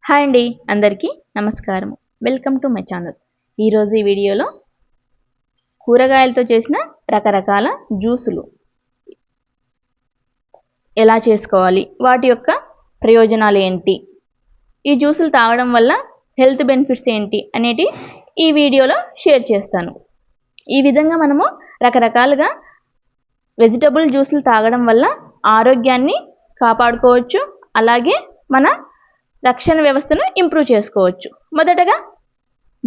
Hi అండి, అందరికీ నమస్కారం. Welcome to my channel. ఈరోజు ఈ వీడియోలో కూరగాయలతో చేసిన రకరకాల జ్యూసులు ఎలా చేసుకోవాలి, వాటి యొక్క ప్రయోజనాలు ఏంటి, ఈ జ్యూసులు తాగడం వల్ల హెల్త్ బెనిఫిట్స్ ఏంటి అనేటి ఈ వీడియోలో షేర్ చేస్తాను. ఈ విధంగా మనము రకరకాలుగా వెజిటబుల్ జ్యూసులు తాగడం వల్ల ఆరోగ్యాన్ని కాపాడుకోవచ్చు, అలాగే మన రక్షణ వ్యవస్థను ఇంప్రూవ్ చేసుకోవచ్చు. మొదటగా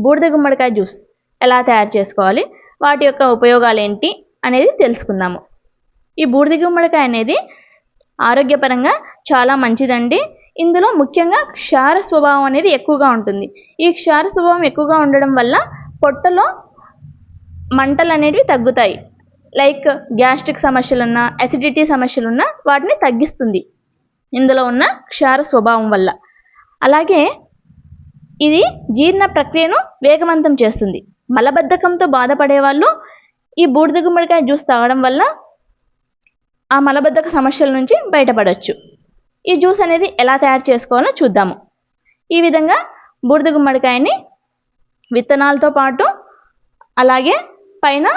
బూడిద గుమ్మడికాయ జ్యూస్ ఎలా తయారు చేసుకోవాలి, వాటి యొక్క ఉపయోగాలు ఏంటి అనేది తెలుసుకుందాము. ఈ బూడిద గుమ్మడికాయ అనేది ఆరోగ్యపరంగా చాలా మంచిదండి. ఇందులో ముఖ్యంగా క్షార స్వభావం అనేది ఎక్కువగా ఉంటుంది. ఈ క్షార స్వభావం ఎక్కువగా ఉండడం వల్ల పొట్టలో మంటలు అనేవి తగ్గుతాయి. లైక్ గ్యాస్ట్రిక్ సమస్యలున్నా, అసిడిటీ సమస్యలున్నా వాటిని తగ్గిస్తుంది ఇందులో ఉన్న క్షార స్వభావం వల్ల. అలాగే ఇది జీర్ణ ప్రక్రియను వేగవంతం చేస్తుంది. మలబద్ధకంతో బాధపడే వాళ్ళు ఈ బూడిద గుమ్మడికాయ జ్యూస్ తాగడం వల్ల ఆ మలబద్ధక సమస్యల నుంచి బయటపడవచ్చు. ఈ జ్యూస్ అనేది ఎలా తయారు చేసుకోవాలో చూద్దాము. ఈ విధంగా బూడిద గుమ్మడికాయని విత్తనాలతో పాటు అలాగే పైన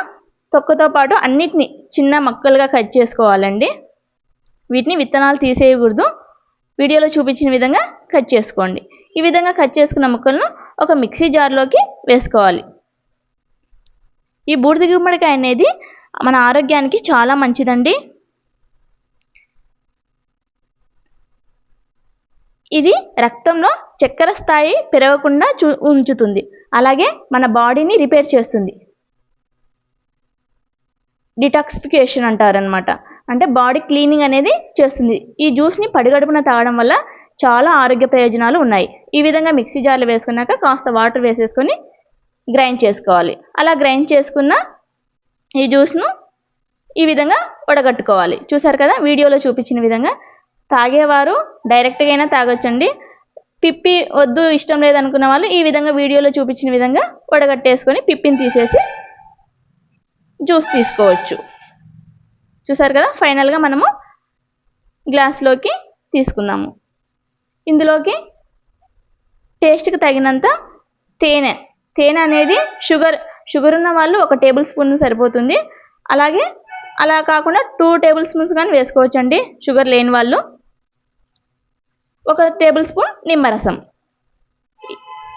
తొక్కతో పాటు అన్నిటిని చిన్న ముక్కలుగా కట్ చేసుకోవాలండి. వీటిని విత్తనాలు తీసేయకూడదు. వీడియోలో చూపించిన విధంగా కట్ చేసుకోండి. ఈ విధంగా కట్ చేసుకున్న ముక్కలను ఒక మిక్సీ జార్లోకి వేసుకోవాలి. ఈ బూడిద గుమ్మడికాయ అనేది మన ఆరోగ్యానికి చాలా మంచిదండి. ఇది రక్తంలో చక్కెర స్థాయి పెరగకుండా ఉంచుతుంది. అలాగే మన బాడీని రిపేర్ చేస్తుంది. డిటాక్సిఫికేషన్ అంటారనమాట, అంటే బాడీ క్లీనింగ్ అనేది చేస్తుంది. ఈ జ్యూస్ని పడిగడుపున తాగడం వల్ల చాలా ఆరోగ్య ప్రయోజనాలు ఉన్నాయి. ఈ విధంగా మిక్సీ జార్లో వేసుకున్నాక కాస్త వాటర్ వేసేసుకొని గ్రైండ్ చేసుకోవాలి. అలా గ్రైండ్ చేసుకున్న ఈ జ్యూస్ను ఈ విధంగా వడగట్టుకోవాలి. చూసారు కదా, వీడియోలో చూపించిన విధంగా. తాగేవారు డైరెక్ట్గా అయినా తాగొచ్చండి. పిప్పి వద్దు, ఇష్టం లేదనుకున్న వాళ్ళు ఈ విధంగా వీడియోలో చూపించిన విధంగా వడగట్టేసుకొని పిప్పిని తీసేసి జ్యూస్ తీసుకోవచ్చు. చూసారు కదా, ఫైనల్గా మనము గ్లాస్లోకి తీసుకుందాము. ఇందులోకి టేస్ట్కి తగినంత తేనె అనేది షుగర్ ఉన్న వాళ్ళు 1 టేబుల్ స్పూన్ సరిపోతుంది. అలాగే అలా కాకుండా 2 టేబుల్ స్పూన్స్ కానీ వేసుకోవచ్చండి. షుగర్ లేని వాళ్ళు 1 టేబుల్ స్పూన్ నిమ్మరసం,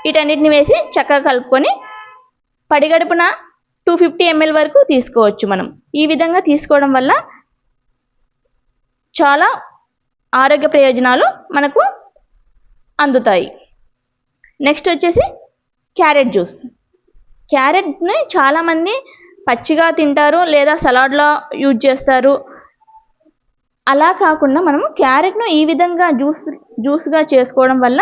వీటన్నిటిని వేసి చక్కగా కలుపుకొని పడిగడుపున 250 ml వరకు తీసుకోవచ్చు మనం. ఈ విధంగా తీసుకోవడం వల్ల చాలా ఆరోగ్య ప్రయోజనాలు మనకు అందుతాయి. నెక్స్ట్ వచ్చేసి క్యారెట్ జ్యూస్. క్యారెట్ని చాలామంది పచ్చిగా తింటారు, లేదా సలాడ్లో యూజ్ చేస్తారు. అలా కాకుండా మనము క్యారెట్ను ఈ విధంగా జ్యూస్గా చేసుకోవడం వల్ల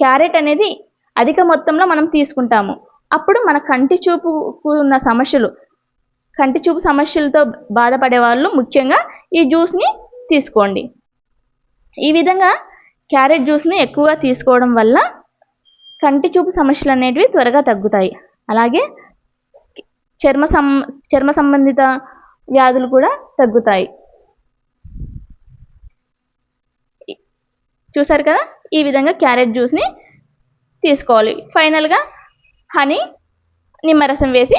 క్యారెట్ అనేది అధిక మొత్తంలో మనం తీసుకుంటాము. అప్పుడు మన కంటి చూపు సమస్యలతో బాధపడే వాళ్ళు ముఖ్యంగా ఈ జ్యూస్ని తీసుకోండి. ఈ విధంగా క్యారెట్ జ్యూస్ని ఎక్కువగా తీసుకోవడం వల్ల కంటి చూపు సమస్యలు అనేటివి త్వరగా తగ్గుతాయి. అలాగే చర్మ సంబంధిత వ్యాధులు కూడా తగ్గుతాయి. చూసారు కదా, ఈ విధంగా క్యారెట్ జ్యూస్ని తీసుకోవాలి. ఫైనల్గా హనీ, నిమ్మరసం వేసి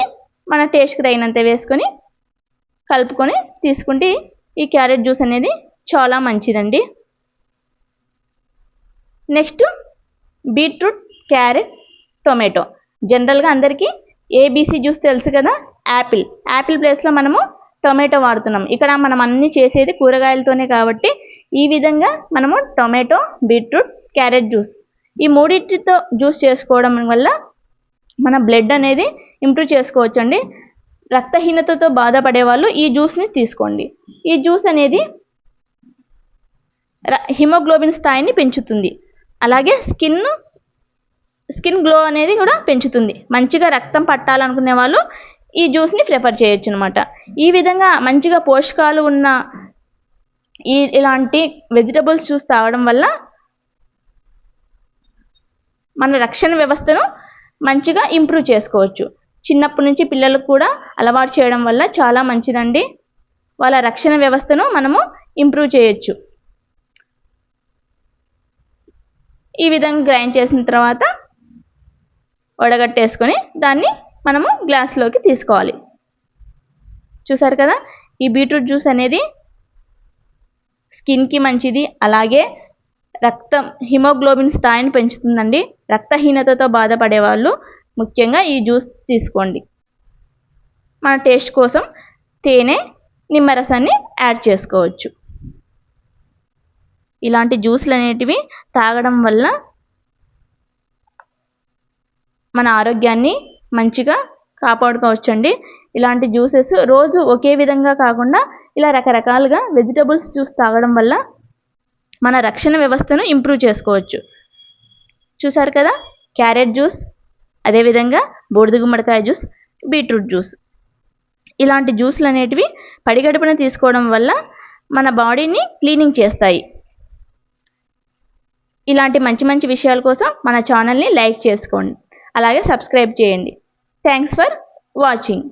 మన టేస్ట్కి తగినంత వేసుకొని కలుపుకొని తీసుకుంటే ఈ క్యారెట్ జ్యూస్ అనేది చాలా మంచిదండి. Next beetroot, carrot, tomato. జనరల్గా అందరికీ ఏబీసీ జ్యూస్ తెలుసు కదా. యాపిల్ ప్లేస్లో మనము టొమాటో వాడుతున్నాం. ఇక్కడ మనం అన్నీ చేసేది కూరగాయలతోనే కాబట్టి ఈ విధంగా మనము టొమాటో, బీట్రూట్, క్యారెట్ జ్యూస్ ఈ మూడింటితో జ్యూస్ చేసుకోవడం వల్ల మన బ్లడ్ అనేది ఇంప్రూవ్ చేసుకోవచ్చండి. రక్తహీనతతో బాధపడే వాళ్ళు ఈ జ్యూస్ని తీసుకోండి. ఈ జ్యూస్ అనేది హిమోగ్లోబిన్ స్థాయిని పెంచుతుంది. అలాగే స్కిన్ గ్లో అనేది కూడా పెంచుతుంది. మంచిగా రక్తం పట్టాలనుకునే వాళ్ళు ఈ జ్యూస్ని ప్రిఫర్ చేయొచ్చు అనమాట. ఈ విధంగా మంచిగా పోషకాలు ఉన్న ఇలాంటి వెజిటబుల్స్ జ్యూస్ తాగడం వల్ల మన రక్షణ వ్యవస్థను మంచిగా ఇంప్రూవ్ చేసుకోవచ్చు. చిన్నప్పటి నుంచి పిల్లలకు కూడా అలవాటు చేయడం వల్ల చాలా మంచిదండి. వాళ్ళ రక్షణ వ్యవస్థను మనము ఇంప్రూవ్ చేయొచ్చు. ఈ విధంగా గ్రైండ్ చేసిన తర్వాత వడగట్టేసుకొని దాన్ని మనము గ్లాస్లోకి తీసుకోవాలి. చూసారు కదా, ఈ బీట్రూట్ జ్యూస్ అనేది స్కిన్కి మంచిది, అలాగే హిమోగ్లోబిన్ స్థాయిని పెంచుతుందండి. రక్తహీనతతో బాధపడే వాళ్ళు ముఖ్యంగా ఈ జ్యూస్ తీసుకోండి. మన టేస్ట్ కోసం తేనె, నిమ్మరసాన్ని యాడ్ చేసుకోవచ్చు. ఇలాంటి జ్యూస్లు అనేటివి తాగడం వల్ల మన ఆరోగ్యాన్ని మంచిగా కాపాడుకోవచ్చండి. ఇలాంటి జ్యూసెస్ రోజు ఒకే విధంగా కాకుండా ఇలా రకరకాలుగా వెజిటబుల్స్ జ్యూస్ తాగడం వల్ల మన రక్షణ వ్యవస్థను ఇంప్రూవ్ చేసుకోవచ్చు. చూసారు కదా, క్యారెట్ జ్యూస్, అదేవిధంగా బూడిద గుమ్మడికాయ జ్యూస్, బీట్రూట్ జ్యూస్. ఇలాంటి జ్యూస్లు అనేటివి పడిగడుపున తీసుకోవడం వల్ల మన బాడీని క్లీనింగ్ చేస్తాయి. ఇలాంటి మంచి మంచి విషయాల కోసం మన ఛానల్ని లైక్ చేసుకోండి, అలాగే సబ్స్క్రైబ్ చేయండి. Thanks for watching.